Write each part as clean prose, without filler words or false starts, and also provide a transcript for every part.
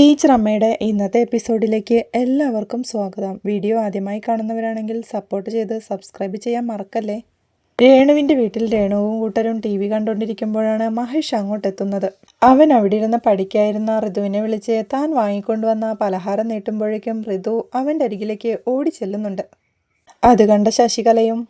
Teacher അമ്മയുടെ ഇന്നത്തെ എപ്പിസോഡിലേക്ക് എല്ലാവർക്കും സ്വാഗതം. വീഡിയോ ആദ്യമായി കാണുന്നവരാണെങ്കിൽ സപ്പോർട്ട് ചെയ്ത് സബ്സ്ക്രൈബ് ചെയ്യാൻ മറക്കല്ലേ. രേണുവിൻ്റെ വീട്ടിൽ രേണുവും കൂട്ടരും TV കണ്ടുകൊണ്ടിരിക്കുമ്പോഴാണ് മഹേഷ് അങ്ങോട്ടെത്തുന്നത്. അവൻ അവിടെ ഇരുന്ന് പഠിക്കായിരുന്ന ഋതുവിനെ വിളിച്ച് താൻ വാങ്ങിക്കൊണ്ടുവന്ന പലഹാരം നീട്ടുമ്പോഴേക്കും ഋതു അവൻ്റെ അരികിലേക്ക് ഓടി ചെല്ലുന്നുണ്ട്. അത് കണ്ട ശശികലയും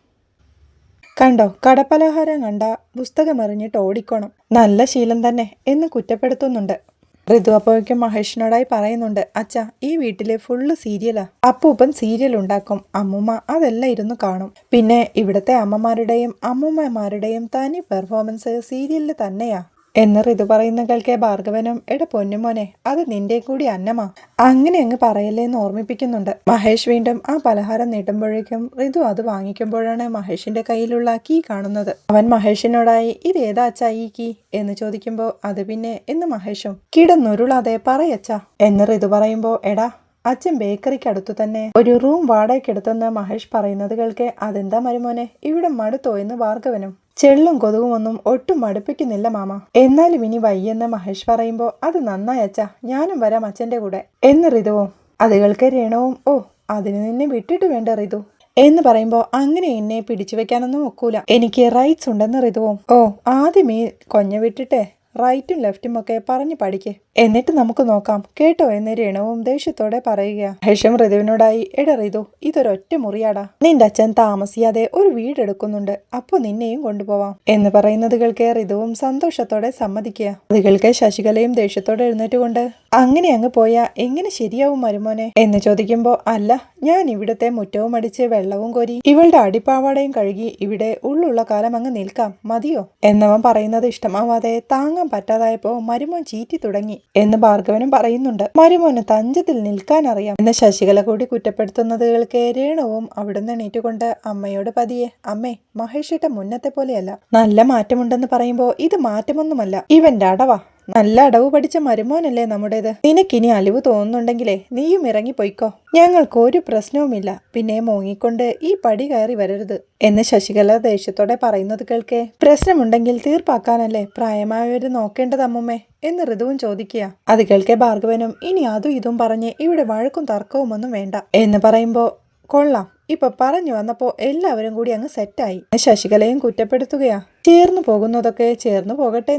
കണ്ടോ, കടപ്പലഹാരം കണ്ട പുസ്തകം എറിഞ്ഞിട്ട് ഓടിക്കോണം, നല്ല ശീലം തന്നെ എന്ന് കുറ്റപ്പെടുത്തുന്നുണ്ട്. ഋതു അപ്പോഴേക്കും മഹേഷിനോടായി പറയുന്നുണ്ട്, അച്ഛാ ഈ വീട്ടിലെ ഫുള്ള് സീരിയലാ. അപ്പൂപ്പൻ സീരിയൽ ഉണ്ടാക്കും, അമ്മൂമ്മ അതെല്ലാം ഇരുന്ന് കാണും. പിന്നെ ഇവിടുത്തെ അമ്മമാരുടെയും അമ്മൂമ്മമാരുടെയും തനി പെർഫോമൻസ് സീരിയലിൽ തന്നെയാ എന്ന് ഋതു പറയുന്ന കേൾക്കെ ഭാർഗവനും എട പൊന്നുമോനെ അത് നിന്റെ കൂടി അന്നമാ, അങ്ങനെ അങ്ങ് പറയല്ലേ എന്ന് ഓർമ്മിപ്പിക്കുന്നുണ്ട്. മഹേഷ് വീണ്ടും ആ പലഹാരം നീട്ടുമ്പോഴേക്കും ഋതു അത് വാങ്ങിക്കുമ്പോഴാണ് മഹേഷിന്റെ കയ്യിലുള്ള കീ കാണുന്നത്. അവൻ മഹേഷിനോടായി ഇതേതാ അച്ഛാ ഈ കീ എന്ന് ചോദിക്കുമ്പോൾ അത് പിന്നെ എന്ന് മഹേഷും കിടന്നുരുളാതെ പറയച്ചാ എന്ന് ഋതു പറയുമ്പോൾ എടാ അച്ഛൻ ബേക്കറിക്ക് അടുത്തു തന്നെ ഒരു റൂം വാടകയ്ക്കെടുത്തെന്ന് മഹേഷ് പറയുന്നത് കേൾക്കെ അതെന്താ മരുമോനെ ഇവിടെ മടുത്തോ എന്ന് ഭാർഗവനും. ചെള്ളും കൊതുകും ഒന്നും ഒട്ടും മടുപ്പിക്കുന്നില്ല മാമ, എന്നാലും ഇനി വയ്യെന്ന് മഹേഷ് പറയുമ്പോൾ അത് നന്നായി അച്ഛാ, ഞാനും വരാം അച്ഛൻ്റെ കൂടെ എന്ന് ഋതുവും. അത് കേൾക്കെ രേണുവും ഓ അതിന് നിന്നെ വിട്ടിട്ട് വേണ്ട ഋതു എന്ന് പറയുമ്പോൾ അങ്ങനെ എന്നെ പിടിച്ചു വെക്കാനൊന്നും ഒക്കൂല, എനിക്ക് റൈറ്റ്സ് ഉണ്ടെന്ന് ഋതുവും. ഓ ആദ്യമേ കൊഞ്ഞ വിട്ടിട്ടേ റൈറ്റും ലെഫ്റ്റും ഒക്കെ പറഞ്ഞു പഠിക്കേ, എന്നിട്ട് നമുക്ക് നോക്കാം കേട്ടോ എന്ന് രേണുവും ദേഷ്യത്തോടെ പറയുക. മഹേഷും ഋതുവിനോടായി എട ഋതു ഇതൊരൊറ്റ മുറിയാടാ, നിന്റെ അച്ഛൻ താമസിയാതെ ഒരു വീടെടുക്കുന്നുണ്ട്, അപ്പൊ നിന്നെയും കൊണ്ടുപോവാം എന്ന് പറയുന്നത് കേൾക്കെ ഋതുവും സന്തോഷത്തോടെ സമ്മതിക്കുക. അത് കേൾക്കെ ശശികലയും ദേഷ്യത്തോടെ എഴുന്നേറ്റുകൊണ്ട് അങ്ങനെ അങ്ങ് പോയാ എങ്ങനെ ശരിയാവും മരുമോനെ എന്ന് ചോദിക്കുമ്പോ അല്ല ഞാൻ ഇവിടുത്തെ മുറ്റവും അടിച്ച് വെള്ളവും കോരി ഇവളുടെ അടിപ്പാവാടയും കഴുകി ഇവിടെ ഉള്ളുള്ള കാലം അങ്ങ് നിൽക്കാം മതിയോ എന്നവൻ പറയുന്നത് ഇഷ്ടമാവാതെ താങ്ങാൻ പറ്റാതായപ്പോ മരുമോൻ ചീറ്റി തുടങ്ങി എന്ന് ഭാർഗവനും പറയുന്നുണ്ട്. മരുമോന് തഞ്ചത്തിൽ നിൽക്കാൻ അറിയാം എന്ന് ശശികല കൂടി കുറ്റപ്പെടുത്തുന്നത് കേൾക്കെ രേണുവും അവിടുന്ന് എണീറ്റുകൊണ്ട് അമ്മയോട് പതിയെ അമ്മേ മഹേഷിന്റെ മുന്നത്തെ പോലെയല്ല, നല്ല മാറ്റമുണ്ടെന്ന് പറയുമ്പോ ഇത് മാറ്റമൊന്നുമല്ല, ഇവന്റെ അടവാ, നല്ല അടവ് പഠിച്ച മരുമോനല്ലേ നമ്മുടേത്, നിനക്കിനി അലിവ് തോന്നുന്നുണ്ടെങ്കിലേ നീയും ഇറങ്ങിപ്പോയിക്കോ, ഞങ്ങൾക്ക് ഒരു പ്രശ്നവുമില്ല, പിന്നെ മോങ്ങിക്കൊണ്ട് ഈ പടി കയറി വരരുത് എന്ന് ശശികല ദേഷ്യത്തോടെ പറയുന്നത് കേൾക്കെ പ്രശ്നമുണ്ടെങ്കിൽ തീർപ്പാക്കാനല്ലേ പ്രായമായവര് നോക്കേണ്ടത് അമ്മുമ്മേ എന്ന് ഋതുവും ചോദിക്കുക. അത് കേൾക്കെ ഭാർഗവനും ഇനി അതും ഇതും പറഞ്ഞ് ഇവിടെ വഴക്കും തർക്കവും ഒന്നും വേണ്ട എന്ന് പറയുമ്പോ കൊള്ളാം, ഇപ്പൊ പറഞ്ഞു വന്നപ്പോ എല്ലാവരും കൂടി അങ്ങ് സെറ്റായി ശശികലയും കുറ്റപ്പെടുത്തുകയാ. ചേർന്നു പോകുന്നതൊക്കെ ചേർന്നു പോകട്ടെ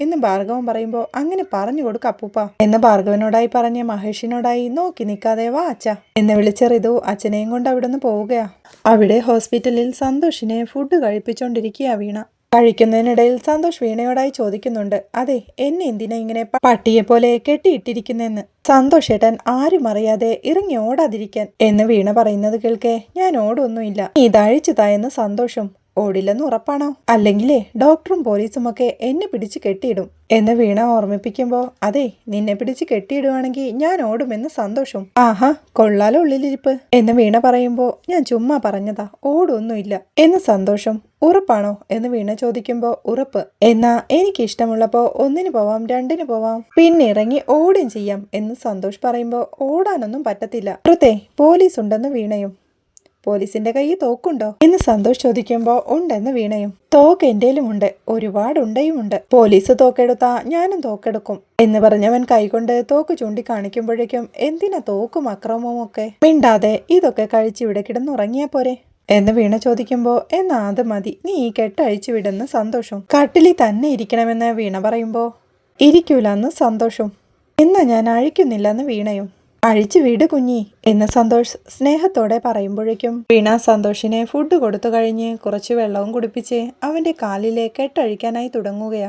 എന്ന് ഭാർഗവൻ പറയുമ്പോൾ അങ്ങനെ പറഞ്ഞു കൊടുക്ക അപ്പൂപ്പ എന്ന് ഭാർഗവനോടായി പറഞ്ഞ് മഹേഷിനോടായി നോക്കി നിൽക്കാതെ വാ അച്ഛ എന്ന് വിളിച്ച ഋതു അച്ഛനെയും കൊണ്ട് അവിടെ നിന്ന് പോവുകയാ. അവിടെ ഹോസ്പിറ്റലിൽ സന്തോഷിനെ ഫുഡ് കഴിപ്പിച്ചോണ്ടിരിക്കുക വീണ. കഴിക്കുന്നതിനിടയിൽ സന്തോഷ് വീണയോടായി ചോദിക്കുന്നുണ്ട്, അതെ എന്നെ എന്തിനാ ഇങ്ങനെ പട്ടിയെ പോലെ കെട്ടിയിട്ടിരിക്കുന്നെന്ന്, സന്തോഷേട്ടൻ ആരും അറിയാതെ ഇറങ്ങി ഓടാതിരിക്കാൻ എന്ന് വീണ പറയുന്നത് കേൾക്കെ ഞാൻ ഓടൊന്നുമില്ല, ഇതഴിച്ചു തായെന്ന് സന്തോഷം. ഓടില്ലെന്ന് ഉറപ്പാണോ, അല്ലെങ്കിലേ ഡോക്ടറും പോലീസും ഒക്കെ എന്നെ പിടിച്ച് കെട്ടിയിടും എന്ന് വീണ ഓർമ്മിപ്പിക്കുമ്പോ അതെ നിന്നെ പിടിച്ച് കെട്ടിയിടുവാണെങ്കിൽ ഞാൻ ഓടുമെന്ന് സന്തോഷം. ആഹാ കൊള്ളാലോ ഉള്ളിലിരിപ്പ് എന്ന് വീണ പറയുമ്പോ ഞാൻ ചുമ്മാ പറഞ്ഞതാ, ഓടൊന്നുമില്ല എന്ന് സന്തോഷം. ഉറപ്പാണോ എന്ന് വീണ ചോദിക്കുമ്പോ ഉറപ്പ്, എന്നാ എനിക്ക് ഇഷ്ടമുള്ളപ്പോ ഒന്നിന് പോവാം രണ്ടിന് പോവാം പിന്നെ ഇറങ്ങി ഓടുകയും ചെയ്യാം എന്ന് സന്തോഷ് പറയുമ്പോ ഓടാനൊന്നും പറ്റത്തില്ല പുറത്തെ പോലീസ് ഉണ്ടെന്ന് വീണയും. പോലീസിന്റെ കയ്യിൽ തോക്കുണ്ടോ എന്ന് സന്തോഷ് ചോദിക്കുമ്പോ ഉണ്ടെന്ന് വീണയും. തോക്ക് എന്റേലും ഉണ്ട്, ഒരുപാട് ഉണ്ടയുമുണ്ട്, പോലീസ് തോക്കെടുത്താ ഞാനും തോക്കെടുക്കും എന്ന് പറഞ്ഞവൻ കൈകൊണ്ട് തോക്ക് ചൂണ്ടിക്കാണിക്കുമ്പോഴേക്കും എന്തിനാ തോക്കും അക്രമവും ഒക്കെ, മിണ്ടാതെ ഇതൊക്കെ കഴിച്ച് ഇവിടെ കിടന്നുറങ്ങിയാ പോരെ എന്ന് വീണ ചോദിക്കുമ്പോ എന്നാ അത് മതി, നീ ഈ കെട്ടഴിച്ചു വിടുന്ന സന്തോഷം. കട്ടിലിൽ തന്നെ ഇരിക്കണമെന്ന് വീണ പറയുമ്പോ ഇരിക്കൂലെന്ന് സന്തോഷം. എന്നാ ഞാൻ അഴിക്കുന്നില്ലെന്ന് വീണയും. അഴിച്ചു വീട് കുഞ്ഞി എന്ന് സന്തോഷ് സ്നേഹത്തോടെ പറയുമ്പോഴേക്കും വീണ സന്തോഷിനെ ഫുഡ് കൊടുത്തു കഴിഞ്ഞ് കുറച്ച് വെള്ളവും കുടിപ്പിച്ച് അവന്റെ കാലിലെ കെട്ടഴിക്കാനായി തുടങ്ങുകയാ.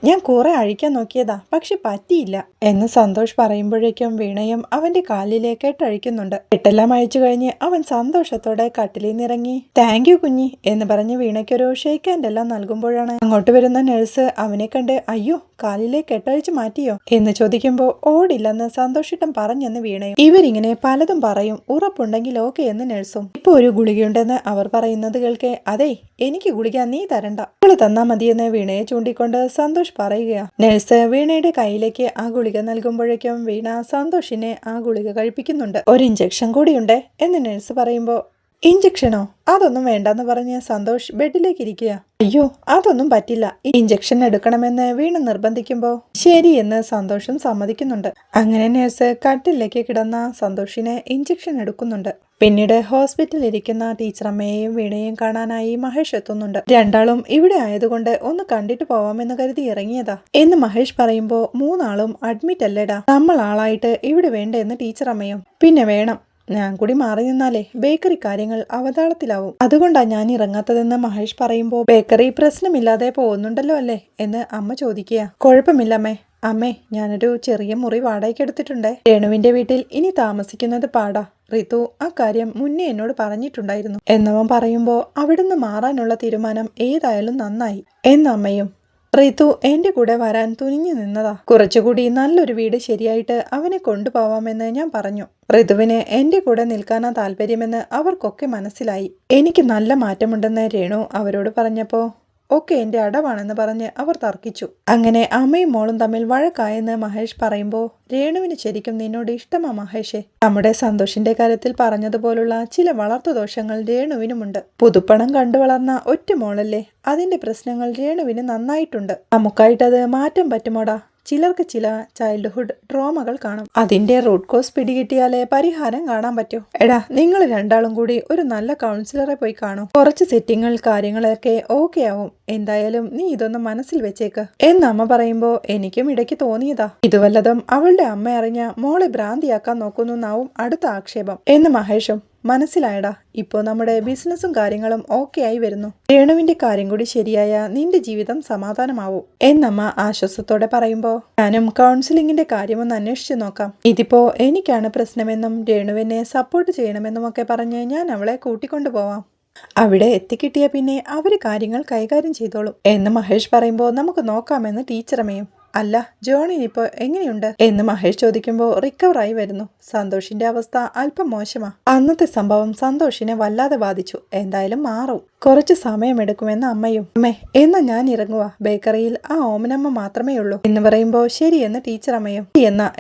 ഞാൻ കുറെ അഴിക്കാൻ നോക്കിയതാ പക്ഷെ പറ്റിയില്ല എന്ന് സന്തോഷ് പറയുമ്പോഴേക്കും വീണയും അവന്റെ കാലിലെ കെട്ടഴിക്കുന്നുണ്ട്. കെട്ടെല്ലാം അഴിച്ചു കഴിഞ്ഞ് അവൻ സന്തോഷത്തോടെ കട്ടിലിൽ നിന്നിറങ്ങി താങ്ക് യു കുഞ്ഞി എന്ന് പറഞ്ഞ് വീണയ്ക്കൊരു ഷേക്ക് ഹാൻഡ് എല്ലാം നൽകുമ്പോഴാണ് അങ്ങോട്ട് വരുന്ന നഴ്സ് അവനെ കണ്ട് അയ്യോ കാലിലെ കെട്ടഴിച്ചു മാറ്റിയോ എന്ന് ചോദിക്കുമ്പോ ഓടില്ലെന്ന് സന്തോഷിട്ടം പറഞ്ഞെന്ന് വീണയും. ഇവരിങ്ങനെ പലതും പറയും, ഉറപ്പുണ്ടെങ്കിൽ ഓക്കെ എന്ന് നഴ്സും. ഇപ്പൊ ഒരു ഗുളികയുണ്ടെന്ന് അവർ പറയുന്നത് കേൾക്കെ അതെ എനിക്ക് ഗുളിക നീ തരണ്ട, അവള് തന്നാ മതിയെന്ന് വീണയെ ചൂണ്ടിക്കൊണ്ട് സന്തോഷ് പറയുകയാ. നഴ്സ് വീണയുടെ കയ്യിലേക്ക് ആ ഗുളിക നൽകുമ്പോഴേക്കും വീണ സന്തോഷിനെ ആ ഗുളിക കഴിപ്പിക്കുന്നുണ്ട്. ഒരു ഇഞ്ചക്ഷൻ കൂടിയുണ്ട് എന്ന് നഴ്സ് പറയുമ്പോ ഇഞ്ചക്ഷനോ? അതൊന്നും വേണ്ടെന്ന് പറഞ്ഞ് സന്തോഷ് ബെഡിലേക്ക് ഇരിക്കുക. അയ്യോ, അതൊന്നും പറ്റില്ല, ഇഞ്ചക്ഷൻ എടുക്കണമെന്ന് വീണ് നിർബന്ധിക്കുമ്പോൾ ശരിയെന്ന് സന്തോഷും സമ്മതിക്കുന്നുണ്ട്. അങ്ങനെ നേഴ്സ് കട്ടിലേക്ക് കിടന്ന സന്തോഷിനെ ഇഞ്ചക്ഷൻ എടുക്കുന്നുണ്ട്. പിന്നീട് ഹോസ്പിറ്റലിൽ ഇരിക്കുന്ന ടീച്ചറമ്മയെയും വീണയെയും കാണാനായി മഹേഷ് എത്തുന്നുണ്ട്. രണ്ടാളും ഇവിടെ ആയതുകൊണ്ട് ഒന്ന് കണ്ടിട്ട് പോവാമെന്ന് കരുതി ഇറങ്ങിയതാ എന്ന് മഹേഷ് പറയുമ്പോ മൂന്നാളും അഡ്മിറ്റ് അല്ലേടാ, നമ്മൾ ആളായിട്ട് ഇവിടെ വേണ്ടെന്ന് ടീച്ചറമ്മയും. പിന്നെ വേണം, ഞാൻ കൂടി മാറി നിന്നാലേ ബേക്കറി കാര്യങ്ങൾ അവതാളത്തിലാവും, അതുകൊണ്ടാ ഞാൻ ഇറങ്ങാത്തതെന്ന് മഹേഷ് പറയുമ്പോ ബേക്കറി പ്രശ്നമില്ലാതെ പോകുന്നുണ്ടല്ലോ അല്ലേ എന്ന് അമ്മ ചോദിക്കുക. കുഴപ്പമില്ലമ്മേ. അമ്മേ, ഞാനൊരു ചെറിയ മുറി വാടകയ്ക്ക് എടുത്തിട്ടുണ്ടേ. രേണുവിന്റെ വീട്ടിൽ ഇനി താമസിക്കുന്നത് പാടാ. റിതു ആ കാര്യം മുന്നേ എന്നോട് പറഞ്ഞിട്ടുണ്ടായിരുന്നു എന്നവൻ പറയുമ്പോ അവിടുന്ന് മാറാനുള്ള തീരുമാനം ഏതായാലും നന്നായി എന്നമ്മയും. റിതു എന്റെ കൂടെ വരാൻ തുനിഞ്ഞു നിന്നതാ. കുറച്ചുകൂടി നല്ലൊരു വീട് ശരിയായിട്ട് അവനെ കൊണ്ടുപോവാമെന്ന് ഞാൻ പറഞ്ഞു. ഋതുവിന് എന്റെ കൂടെ നിൽക്കാനാ താല്പര്യമെന്ന് അവർക്കൊക്കെ മനസ്സിലായി. എനിക്ക് നല്ല മാറ്റമുണ്ടെന്ന് രേണു അവരോട് പറഞ്ഞപ്പോ ഒക്കെ എന്റെ അടവാണെന്ന് പറഞ്ഞ് അവർ തർക്കിച്ചു. അങ്ങനെ അമ്മയും മോളും തമ്മിൽ വഴക്കായെന്ന് മഹേഷ് പറയുമ്പോൾ രേണുവിന് ശരിക്കും നിന്നോട് ഇഷ്ടമാ മഹേഷേ. നമ്മുടെ സന്തോഷിന്റെ കാര്യത്തിൽ പറഞ്ഞതുപോലുള്ള ചില വളർത്തുദോഷങ്ങൾ രേണുവിനുമുണ്ട്. പുതുപ്പണം കണ്ടു വളർന്ന ഒറ്റ മോളല്ലേ, അതിന്റെ പ്രശ്നങ്ങൾ രേണുവിന് നന്നായിട്ടുണ്ട്. നമുക്കായിട്ടത് മാറ്റാൻ പറ്റുമോടാ? ചിലർക്ക് ചില ചൈൽഡ്ഹുഡ് ട്രോമകൾ കാണും. അതിന്റെ റൂട്ട് കോസ് പിടികിട്ടിയാലേ പരിഹാരം കാണാൻ പറ്റൂ. എടാ, നിങ്ങൾ രണ്ടാളും കൂടി ഒരു നല്ല കൗൺസിലറെ പോയി കാണും. കുറച്ച് സെറ്റിങ്ങൾ കാര്യങ്ങളൊക്കെ ഓക്കെ ആവും. എന്തായാലും നീ ഇതൊന്നും മനസ്സിൽ വെച്ചേക്ക് എന്ന് അമ്മ പറയുമ്പോ എനിക്കും ഇടയ്ക്ക് തോന്നിയതാ, ഇതുവല്ലതും അവളുടെ അമ്മ അറിഞ്ഞ മോളെ ഭ്രാന്തിയാക്കാൻ നോക്കുന്നുന്നാവും അടുത്ത ആക്ഷേപം എന്ന് മഹേഷും. മനസ്സിലായടാ, ഇപ്പോ നമ്മുടെ ബിസിനസ്സും കാര്യങ്ങളും ഓക്കെ ആയി വരുന്നു. രേണുവിന്റെ കാര്യം കൂടി ശരിയായ നിന്റെ ജീവിതം സമാധാനമാവും എന്നമ്മ ആശ്വാസത്തോടെ പറയുമ്പോ ഞാനും കൗൺസിലിങ്ങിന്റെ കാര്യമൊന്ന് അന്വേഷിച്ചു നോക്കാം. ഇതിപ്പോ എനിക്കാണ് പ്രശ്നമെന്നും രേണുവിനെ സപ്പോർട്ട് ചെയ്യണമെന്നും ഒക്കെ പറഞ്ഞ് ഞാൻ അവളെ കൂട്ടിക്കൊണ്ടുപോവാം. അവിടെ എത്തിക്കിട്ടിയ പിന്നെ അവര് കാര്യങ്ങൾ കൈകാര്യം ചെയ്തോളും എന്ന് മഹേഷ് പറയുമ്പോ നമുക്ക് നോക്കാമെന്ന് ടീച്ചറമ്മയും. അല്ല, ജോണിനിപ്പോ എങ്ങനെയുണ്ട് എന്ന് മഹേഷ് ചോദിക്കുമ്പോൾ റിക്കവറായി വരുന്നു. സന്തോഷിന്റെ അവസ്ഥ അല്പം മോശമാ. അന്നത്തെ സംഭവം സന്തോഷിനെ വല്ലാതെ ബാധിച്ചു. എന്തായാലും മാറും, കുറച്ച് സമയമെടുക്കുമെന്ന് അമ്മയും. അമ്മേ, എന്നാ ഞാൻ ഇറങ്ങുക, ബേക്കറിയിൽ ആ ഓമനമ്മ മാത്രമേ ഉള്ളൂ എന്ന് പറയുമ്പോൾ ശരിയെന്ന് ടീച്ചറമ്മയും.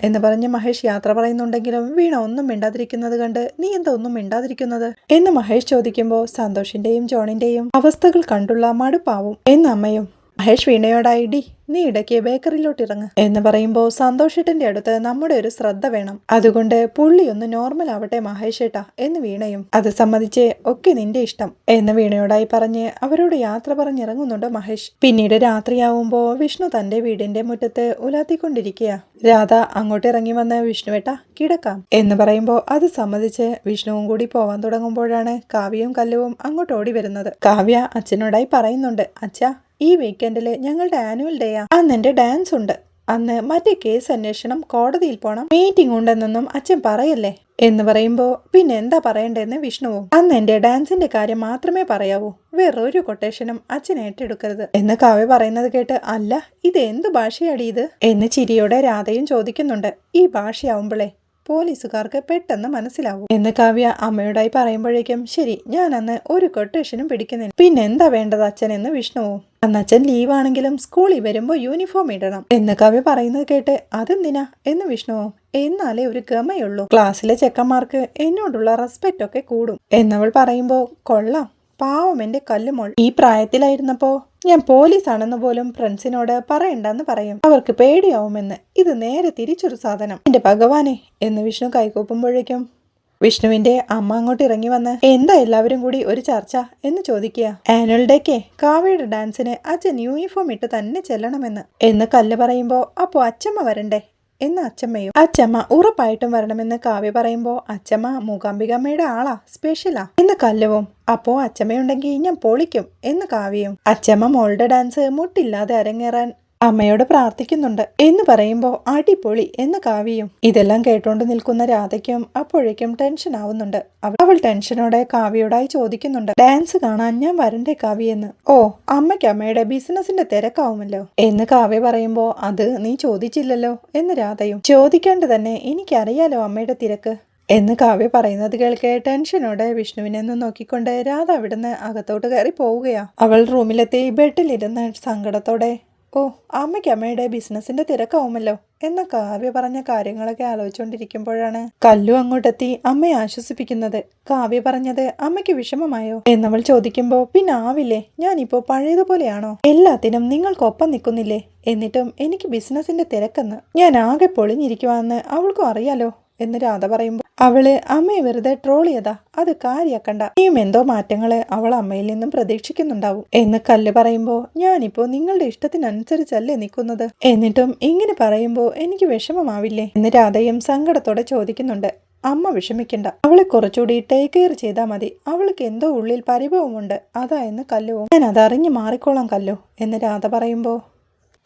എന്ന് പറഞ്ഞ് മഹേഷ് യാത്ര പറയുന്നുണ്ടെങ്കിലും വീണ ഒന്നും മിണ്ടാതിരിക്കുന്നത് കണ്ട് നീ എന്താ ഒന്നും മിണ്ടാതിരിക്കുന്നത് എന്ന് മഹേഷ് ചോദിക്കുമ്പോൾ സന്തോഷിന്റെയും ജോണിന്റെയും അവസ്ഥകൾ കണ്ടുള്ള മടുപ്പാവും എന്ന് അമ്മയും. മഹേഷ് വീണയോടായി ഡി നീ ഇടയ്ക്ക് ബേക്കറിയിലോട്ട് ഇറങ്ങ് എന്ന് പറയുമ്പോൾ സന്തോഷേട്ടന്റെ അടുത്ത് നമ്മുടെ ഒരു ശ്രദ്ധ വേണം, അതുകൊണ്ട് പുള്ളി ഒന്ന് നോർമൽ ആവട്ടെ മഹേഷേട്ടാ എന്ന് വീണയും. അത് സമ്മതിച്ച് ഒക്കെ നിന്റെ ഇഷ്ടം എന്ന് വീണയോടായി പറഞ്ഞ് അവരോട് യാത്ര പറഞ്ഞിറങ്ങുന്നുണ്ട് മഹേഷ്. പിന്നീട് രാത്രിയാവുമ്പോ വിഷ്ണു തന്റെ വീടിന്റെ മുറ്റത്ത് ഉലാത്തിക്കൊണ്ടിരിക്കുക. രാധ അങ്ങോട്ട് ഇറങ്ങി വന്ന് വിഷ്ണുവേട്ടാ കിടക്കാം എന്ന് പറയുമ്പോൾ അത് സമ്മതിച്ച് വിഷ്ണുവും കൂടി പോവാൻ തുടങ്ങുമ്പോഴാണ് കാവ്യയും കല്ലുവും അങ്ങോട്ട് ഓടി വരുന്നത്. കാവ്യ അച്ഛനോടായി പറയുന്നുണ്ട്, അച്ഛാ ഈ വീക്കെൻഡില് ഞങ്ങളുടെ ആനുവൽ ഡേയാ, അന്ന് എന്റെ ഡാൻസ് ഉണ്ട്, അന്ന് മറ്റേ കേസ് അന്വേഷണം കോടതിയിൽ പോണം, മീറ്റിംഗ് ഉണ്ടെന്നൊന്നും അച്ഛൻ പറയല്ലേ എന്ന് പറയുമ്പോ പിന്നെ എന്താ പറയണ്ടെന്ന് വിഷ്ണുവും. അന്ന് എന്റെ ഡാൻസിന്റെ കാര്യം മാത്രമേ പറയാവൂ, വേറൊരു കൊട്ടേഷനും അച്ഛൻ ഏറ്റെടുക്കരുത് എന്ന് കാവ്യ പറയുന്നത് കേട്ട് അല്ല ഇത് എന്ത് ഭാഷയാടി ഇത് എന്ന് ചിരിയോടെ രാധയും ചോദിക്കുന്നുണ്ട്. ഈ ഭാഷയാവുമ്പോളേ പോലീസുകാർക്ക് പെട്ടെന്ന് മനസ്സിലാവും എന്ന് കാവ്യ അമ്മയോടായി പറയുമ്പോഴേക്കും ശരി, ഞാൻ അന്ന് ഒരു കൊട്ടേഷനും പിടിക്കുന്നില്ല, പിന്നെന്താ വേണ്ടത് അച്ഛൻ എന്ന് വിഷ്ണുവും. അന്ന് അച്ഛൻ ലീവാണെങ്കിലും സ്കൂളിൽ വരുമ്പോ യൂണിഫോം ഇടണം എന്ന് കാവ്യ പറയുന്നത് കേട്ട് അതെന്തിനാ എന്ന് വിഷ്ണുവും. എന്നാലേ ഒരു ഗമയുള്ളൂ, ക്ലാസ്സിലെ ചെക്കന്മാർക്ക് എന്നോടുള്ള റെസ്പെക്റ്റ് ഒക്കെ കൂടും എന്നവൾ പറയുമ്പോ കൊള്ളാം, പാവം എന്റെ കല്ലുമോൾ, ഈ പ്രായത്തിലായിരുന്നപ്പോ ഞാൻ പോലീസാണെന്ന് പോലും ഫ്രണ്ട്സിനോട് പറയണ്ടെന്ന് പറയും, അവർക്ക് പേടിയാവുമെന്ന്. ഇത് നേരെ തിരിച്ചൊരു സാധനം, എന്റെ ഭഗവാനെ എന്ന് വിഷ്ണു കൈകൂപ്പുമ്പോഴേക്കും വിഷ്ണുവിന്റെ അമ്മ അങ്ങോട്ട് ഇറങ്ങി വന്ന് എന്താ എല്ലാവരും കൂടി ഒരു ചർച്ച എന്ന് ചോദിക്കുക. ആനുവൽ ഡേക്ക് കാവ്യയുടെ ഡാൻസിന് അച്ഛൻ യൂണിഫോം ഇട്ട് തന്നെ ചെല്ലണമെന്ന് എന്ന് കല്ല് പറയുമ്പോ അപ്പോ അച്ഛമ്മ വരണ്ടേ എന്ന് അച്ഛമ്മയും. അച്ഛമ്മ ഉറപ്പായിട്ടും വരണമെന്ന് കാവ്യ പറയുമ്പോ അച്ഛമ്മ മൂകാംബികമ്മയുടെ ആളാ, സ്പെഷ്യലാ എന്ന് കല്ലുവും. അപ്പോ അച്ഛമ്മയുണ്ടെങ്കിൽ ഞാൻ പൊളിക്കും എന്ന് കാവ്യയും. അച്ഛമ്മ മോളുടെ ഡാൻസ് മുട്ടില്ലാതെ അരങ്ങേറാൻ അമ്മയോട് പ്രാർത്ഥിക്കുന്നുണ്ട് എന്ന് പറയുമ്പോ അടിപൊളി എന്ന് കാവ്യയും. ഇതെല്ലാം കേട്ടോണ്ട് നിൽക്കുന്ന രാധയ്ക്കും അപ്പോഴേക്കും ടെൻഷൻ ആവുന്നുണ്ട്. അവൾ ടെൻഷനോടെ കാവ്യയോടായി ചോദിക്കുന്നുണ്ട്, ഡാൻസ് കാണാൻ ഞാൻ വരണ്ടേ കാവ്യെന്ന്. ഓ, അമ്മയ്ക്ക് അമ്മയുടെ ബിസിനസിന്റെ തിരക്കാവുമല്ലോ എന്ന് കാവ്യ പറയുമ്പോ അത് നീ ചോദിച്ചില്ലല്ലോ എന്ന് രാധയും. ചോദിക്കാണ്ട് തന്നെ എനിക്കറിയാലോ അമ്മയുടെ തിരക്ക് എന്ന് കാവ്യ പറയുന്നത് കേൾക്കെ ടെൻഷനോടെ വിഷ്ണുവിനെന്ന് നോക്കിക്കൊണ്ട് രാധ അവിടുന്ന് അകത്തോട്ട് കയറി പോവുകയാ. അവൾ റൂമിലെത്തി ബെഡിലിരുന്ന് സങ്കടത്തോടെ ഓ, അമ്മയ്ക്ക് അമ്മയുടെ ബിസിനസിന്റെ തിരക്കാവുമല്ലോ എന്ന കാവ്യ പറഞ്ഞ കാര്യങ്ങളൊക്കെ ആലോചിച്ചുകൊണ്ടിരിക്കുമ്പോഴാണ് കല്ലു അങ്ങോട്ടെത്തി അമ്മയെ ആശ്വസിപ്പിക്കുന്നത്. കാവ്യ പറഞ്ഞത് അമ്മയ്ക്ക് വിഷമമായോ എന്നവൾ ചോദിക്കുമ്പോ, പിന്നെ ആവില്ലേ, ഞാനിപ്പോ പഴയതുപോലെയാണോ? എല്ലാത്തിനും നിങ്ങൾക്കൊപ്പം നിൽക്കുന്നില്ലേ? എന്നിട്ടും എനിക്ക് ബിസിനസിന്റെ തിരക്കെന്ന് ഞാൻ ആകെ പൊളിഞ്ഞിരിക്കുവാന്ന് അവൾക്കും അറിയാലോ എന്ന് രാധ പറയുമ്പോൾ അവള് അമ്മയെ വെറുതെ ട്രോൾ ചെയ്താ അത് കാര്യാക്കണ്ട. ഇനിയും എന്തോ മാറ്റങ്ങള് അവൾ അമ്മയിൽ നിന്നും പ്രതീക്ഷിക്കുന്നുണ്ടാവും എന്ന് കല്ല് പറയുമ്പോ, ഞാനിപ്പോ നിങ്ങളുടെ ഇഷ്ടത്തിനനുസരിച്ചല്ലേ നിൽക്കുന്നത്, എന്നിട്ടും ഇങ്ങനെ പറയുമ്പോ എനിക്ക് വിഷമമാവില്ലേ എന്ന് രാധയും സങ്കടത്തോടെ ചോദിക്കുന്നുണ്ട്. അമ്മ വിഷമിക്കണ്ട, അവളെ കുറച്ചുകൂടി ടേക്ക് കെയർ ചെയ്താൽ മതി. അവൾക്ക് എന്തോ ഉള്ളിൽ പരിഭവമുണ്ട്, അതാ എന്ന് കല്ലുവും. ഞാൻ അതറിഞ്ഞു മാറിക്കോളാം കല്ലു എന്ന് രാധ പറയുമ്പോ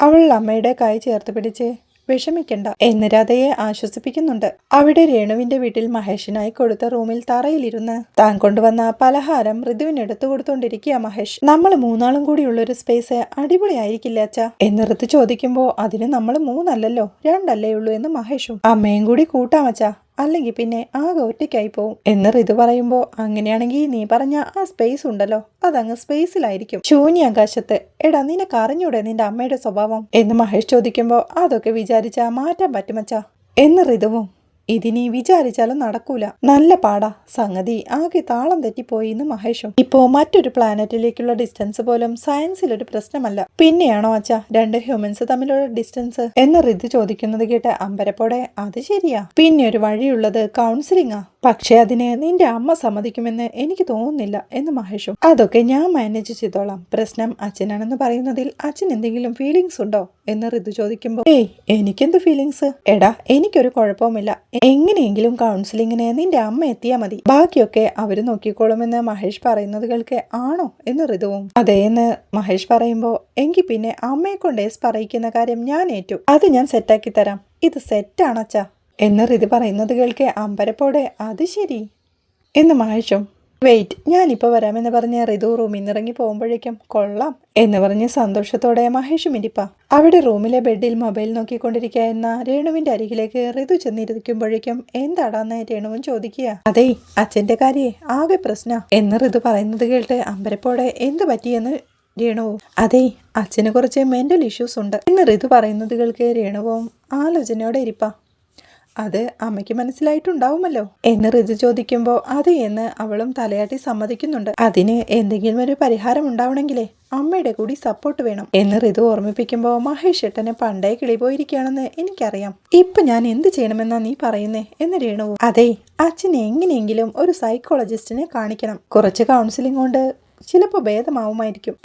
അവൾ അമ്മയുടെ കൈ ചേർത്ത് പിടിച്ച് വിഷമിക്കണ്ട എന്ന് രാധയെ ആശ്വസിപ്പിക്കുന്നുണ്ട്. അവിടെ രേണുവിന്റെ വീട്ടിൽ മഹേഷിനായി കൊടുത്ത റൂമിൽ തറയിലിരുന്ന് താൻ കൊണ്ടുവന്ന പലഹാരം ഋതുവിന് എടുത്തു കൊടുത്തോണ്ടിരിക്കുക മഹേഷ്. നമ്മൾ മൂന്നാളും കൂടിയുള്ളൊരു സ്പേസ് അടിപൊളിയായിരിക്കില്ല അച്ഛാ എന്ന് ഋതു ചോദിക്കുമ്പോ, അതിന് നമ്മൾ മൂന്നല്ലല്ലോ 2 അല്ലേ ഉള്ളൂ എന്ന് മഹേഷും. അമ്മയും കൂടി കൂട്ടാമച്ചാ, അല്ലെങ്കിൽ പിന്നെ ആകെ ഒറ്റയ്ക്കായി പോവും എന്ന് ഋതു പറയുമ്പോ, അങ്ങനെയാണെങ്കിൽ നീ പറഞ്ഞ ആ സ്പേസ് ഉണ്ടല്ലോ അതങ്ങ് സ്പേസിലായിരിക്കും, ശൂന്യാകാശത്ത്. എടാ, നിനക്ക് അറിഞ്ഞൂടെ നിന്റെ അമ്മയുടെ സ്വഭാവം എന്ന് മഹേഷ് ചോദിക്കുമ്പോ, അതൊക്കെ വിചാരിച്ചാ മാറ്റാൻ പറ്റുമച്ചാ എന്ന് ഋതുവും. ഇതിനി വിചാരിച്ചാലും നടക്കൂല, നല്ല പാടാ, സംഗതി ആകെ താളം തെറ്റിപ്പോയി എന്ന് മഹേഷും. ഇപ്പോ മറ്റൊരു പ്ലാനറ്റിലേക്കുള്ള ഡിസ്റ്റൻസ് പോലും സയൻസിലൊരു പ്രശ്നമല്ല, പിന്നെയാണോ അച്ഛാ 2 ഹ്യൂമൻസ് തമ്മിലുള്ള ഡിസ്റ്റൻസ് എന്ന് ഋതു ചോദിക്കുന്നത് കേട്ട് അമ്പരപ്പോടെ, അത് ശരിയാ, പിന്നെ ഒരു വഴിയുള്ളത് കൗൺസിലിംഗാ, പക്ഷെ അതിന് നിന്റെ അമ്മ സമ്മതിക്കുമെന്ന് എനിക്ക് തോന്നുന്നില്ല എന്ന് മഹേഷും. അതൊക്കെ ഞാൻ മാനേജ് ചെയ്തോളാം, പ്രശ്നം അച്ഛനാണെന്ന് പറയുന്നതിൽ അച്ഛൻ എന്തെങ്കിലും ഫീലിങ്സ് ഉണ്ടോ എന്ന് ഋതു ചോദിക്കുമ്പോ, ഏയ് എനിക്കെന്ത് ഫീലിങ്സ്, എടാ എനിക്കൊരു കുഴപ്പവുമില്ല, എങ്ങനെയെങ്കിലും കൗൺസിലിങ്ങിന് നിന്റെ അമ്മ എത്തിയാ മതി, ബാക്കിയൊക്കെ അവര് നോക്കിക്കോളുമെന്ന് മഹേഷ് പറയുന്നത് കേൾക്കെ, ആണോ എന്ന് ഋതുവും. അതേന്ന് മഹേഷ് പറയുമ്പോ, എങ്കിൽ പിന്നെ അമ്മയെ കൊണ്ട് പറയിക്കുന്ന കാര്യം ഞാൻ ഏറ്റു, അത് ഞാൻ സെറ്റാക്കി തരാം, ഇത് സെറ്റാണച്ചാ എന്ന് ഋതു പറയുന്നത് കേൾക്കെ അമ്പരപ്പോടെ, അത് ശരി എന്ന് മഹേഷും. വെയിറ്റ്, ഞാനിപ്പോൾ വരാമെന്ന് പറഞ്ഞ് ഋതു റൂമിൽ നിന്ന് ഇറങ്ങി പോകുമ്പോഴേക്കും, കൊള്ളാം എന്ന് പറഞ്ഞ് സന്തോഷത്തോടെ മഹേഷും ഇരിപ്പ. അവിടെ റൂമിലെ ബെഡിൽ മൊബൈൽ നോക്കിക്കൊണ്ടിരിക്കുന്ന രേണുവിന്റെ അരികിലേക്ക് ഋതു ചെന്നിരിക്കുമ്പോഴേക്കും, എന്താടാന്ന് രേണുവും ചോദിക്കുക. അതേ, അച്ഛന്റെ കാര്യേ ആകെ പ്രശ്ന എന്ന് ഋതു പറയുന്നത് കേട്ട് അമ്പരപ്പോടെ, എന്ത് പറ്റിയെന്ന് രേണുവും. അതേ, അച്ഛന് കുറച്ച് മെന്റൽ ഇഷ്യൂസ് ഉണ്ട് എന്ന് ഋതു പറയുന്നത് കേൾക്ക് രേണുവും ആലോചനയോടെ ഇരിപ്പ. അത് അമ്മയ്ക്ക് മനസ്സിലായിട്ടുണ്ടാവുമല്ലോ എന്ന് ഋതു ചോദിക്കുമ്പോ, അതെ എന്ന് അവളും തലയാട്ടി സമ്മതിക്കുന്നുണ്ട്. അതിന് എന്തെങ്കിലും ഒരു പരിഹാരം ഉണ്ടാവണമെങ്കിലേ അമ്മയുടെ കൂടി സപ്പോർട്ട് വേണം എന്ന് ഋതു ഓർമ്മിപ്പിക്കുമ്പോ, മഹേഷ് ഏട്ടനെ പണ്ടേ കിളിപോയിരിക്കുകയാണെന്ന് എനിക്കറിയാം, ഇപ്പൊ ഞാൻ എന്ത് ചെയ്യണമെന്നാ നീ പറയുന്നേ എന്ന് രേണുവും. അതെ, അച്ഛനെ എങ്ങനെയെങ്കിലും ഒരു സൈക്കോളജിസ്റ്റിനെ കാണിക്കണം, കുറച്ച് കൗൺസിലിംഗ് കൊണ്ട് ചിലപ്പോ ഭേദമാവുമായിരിക്കും,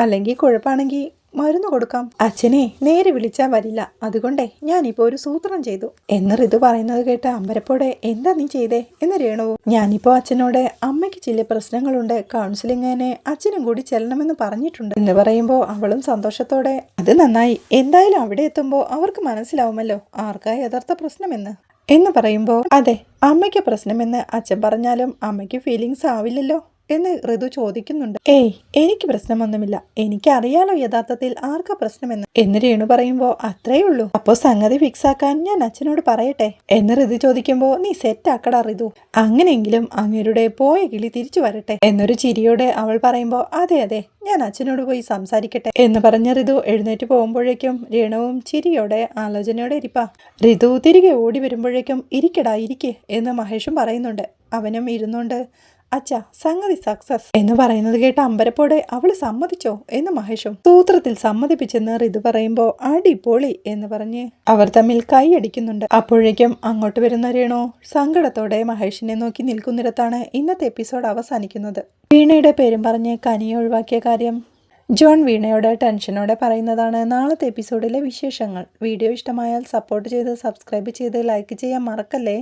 അല്ലെങ്കിൽ കുഴപ്പമാണെങ്കിൽ മരുന്ന് കൊടുക്കാം, അച്ഛനെ നേരെ വിളിച്ചാൽ വരില്ല, അതുകൊണ്ടേ ഞാനിപ്പോ ഒരു സൂത്രം ചെയ്തു എന്ന് ഋതു പറയുന്നത് കേട്ട് അമ്പരപ്പോടെ, എന്താ നീ ചെയ്തേ എന്ന് രേണുവും. ഞാനിപ്പോ അച്ഛനോട് അമ്മയ്ക്ക് ചില പ്രശ്നങ്ങളുണ്ട്, കൗൺസിലിങ്ങിനെ അച്ഛനും കൂടി ചെല്ലണമെന്ന് പറഞ്ഞിട്ടുണ്ട് എന്ന് പറയുമ്പോ അവളും സന്തോഷത്തോടെ, അത് നന്നായി, എന്തായാലും അവിടെ എത്തുമ്പോ അവർക്ക് മനസ്സിലാവുമല്ലോ ആർക്കാ യഥാർത്ഥ പ്രശ്നമെന്ന് എന്ന് പറയുമ്പോ, അതെ, അമ്മയ്ക്ക് പ്രശ്നമെന്ന് അച്ഛൻ പറഞ്ഞാലും അമ്മയ്ക്ക് ഫീലിങ്സ് ആവില്ലല്ലോ എന്ന് ഋതു ചോദിക്കുന്നുണ്ട്. ഏയ്, എനിക്ക് പ്രശ്നമൊന്നുമില്ല, എനിക്കറിയാലോ യഥാർത്ഥത്തിൽ ആർക്കാ പ്രശ്നമെന്ന് എന്ന് രേണു പറയുമ്പോ, അത്രേ ഉള്ളൂ, അപ്പോ സംഗതി ഫിക്സ് ആക്കാൻ ഞാൻ അച്ഛനോട് പറയട്ടെ എന്ന് ഋതു ചോദിക്കുമ്പോ, നീ സെറ്റ് ആക്കടാ ഋതു, അങ്ങനെയെങ്കിലും അങ്ങേരുടെ പോയ കിളി തിരിച്ചു വരട്ടെ എന്നൊരു ചിരിയോടെ അവൾ പറയുമ്പോ, അതെ അതെ, ഞാൻ അച്ഛനോട് പോയി സംസാരിക്കട്ടെ എന്ന് പറഞ്ഞ ഋതു എഴുന്നേറ്റ് പോകുമ്പോഴേക്കും രേണുവും ചിരിയോടെ ആലോചനയോടെ ഇരിപ്പാ. ഋതു തിരികെ ഓടി വരുമ്പോഴേക്കും, ഇരിക്കടാ ഇരിക്കെ എന്ന് മഹേഷും പറയുന്നുണ്ട്. അവനും ഇരുന്നുകൊണ്ട്, അച്ഛാ സംഗതി സക്സസ് എന്ന് പറയുന്നത് കേട്ട് അമ്പരപ്പോടെ, അവള് സമ്മതിച്ചോ എന്ന് മഹേഷും. സൂത്രത്തിൽ സമ്മതിപ്പിച്ചെന്ന് ഋതു പറയുമ്പോ, അടിപൊളി എന്ന് പറഞ്ഞ് അവർ തമ്മിൽ കൈയടിക്കുന്നുണ്ട്. അപ്പോഴേക്കും അങ്ങോട്ട് വരുന്ന രേണു സങ്കടത്തോടെ മഹേഷിനെ നോക്കി നിൽക്കുന്നിടത്താണ് ഇന്നത്തെ എപ്പിസോഡ് അവസാനിക്കുന്നത്. വീണയുടെ പേരും പറഞ്ഞ് കനിയെ ഒഴിവാക്കിയ കാര്യം ജോൺ വീണയോട് ടെൻഷനോടെ പറയുന്നതാണ് നാളത്തെ എപ്പിസോഡിലെ വിശേഷങ്ങൾ. വീഡിയോ ഇഷ്ടമായാൽ സപ്പോർട്ട് ചെയ്ത് സബ്സ്ക്രൈബ് ചെയ്ത് ലൈക്ക് ചെയ്യാൻ മറക്കല്ലേ.